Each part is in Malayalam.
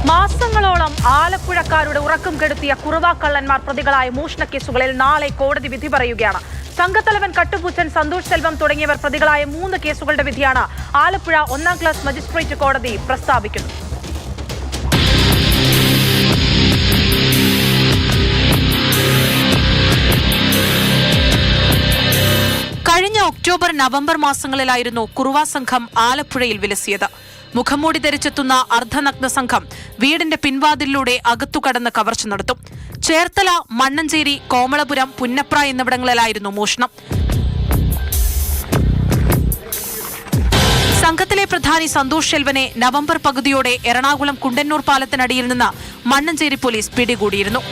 മാസങ്ങളോളം ആലപ്പുഴക്കാരുടെ ഉറക്കം കെടുത്തിയ കുറുവാക്കള്ളന്മാർ പ്രതികളായ മോഷണക്കേസുകളിൽ നാളെ കോടതി വിധി പറയുകയാണ്. സംഘത്തലവൻ കട്ടുപൂച്ചൻ, സന്തോഷ് സെൽവം തുടങ്ങിയവർ പ്രതികളായ 3 കേസുകളുടെ വിധിയാണ് ആലപ്പുഴ 1ാം ക്ലാസ് മജിസ്ട്രേറ്റ് കോടതി പ്രസ്താവിക്കുന്നത്. കഴിഞ്ഞ ഒക്ടോബർ, നവംബർ മാസങ്ങളിലായിരുന്നു കുറുവാ സംഘം ആലപ്പുഴയിൽ വിലസിയത്. മുഖംമൂടി ധരിച്ചെത്തുന്ന അർദ്ധനഗ്ന സംഘം വീടിന്റെ പിൻവാതിലിലൂടെ അകത്തുകടന്ന് കവർച്ച നടത്തും. ചേർത്തല, മണ്ണഞ്ചേരി, കോമളപുരം, പുന്നപ്ര എന്നിവിടങ്ങളിലായിരുന്നു മോഷണം. സംഘത്തിലെ പ്രധാനി സന്തോഷ് സെൽവനെ നവംബർ പകുതിയോടെ എറണാകുളം കുണ്ടന്നൂർ പാലത്തിനടിയിൽ നിന്ന് മണ്ണഞ്ചേരി പോലീസ് പിടികൂടിയിരുന്നു.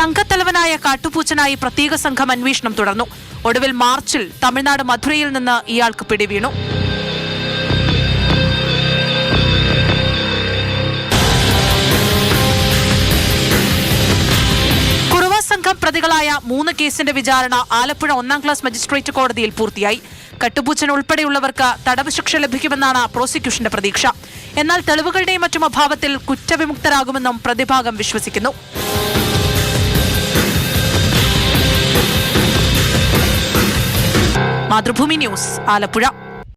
സംഘത്തലവനായ കാട്ടുപൂച്ചനായി പ്രത്യേക സംഘം അന്വേഷണം തുടർന്നു. ഒടുവിൽ മാർച്ചിൽ തമിഴ്നാട് മധുരയിൽ നിന്ന് ഇയാൾക്ക് പിടിവീണു. കുറുവാ സംഘം പ്രതികളായ 3 കേസിന്റെ വിചാരണ ആലപ്പുഴ 1ാം ക്ലാസ് മജിസ്ട്രേറ്റ് കോടതിയിൽ പൂർത്തിയായി. കട്ടുപൂച്ചൻ ഉൾപ്പെടെയുള്ളവർക്ക് തടവ് ശിക്ഷ ലഭിക്കുമെന്നാണ് പ്രോസിക്യൂഷന്റെ പ്രതീക്ഷ. എന്നാൽ തെളിവുകളുടെയും മറ്റും അഭാവത്തിൽ കുറ്റവിമുക്തരാകുമെന്നും പ്രതിഭാഗം വിശ്വസിക്കുന്നു. മാതൃഭൂമി ന്യൂസ്, ആലപ്പുഴ.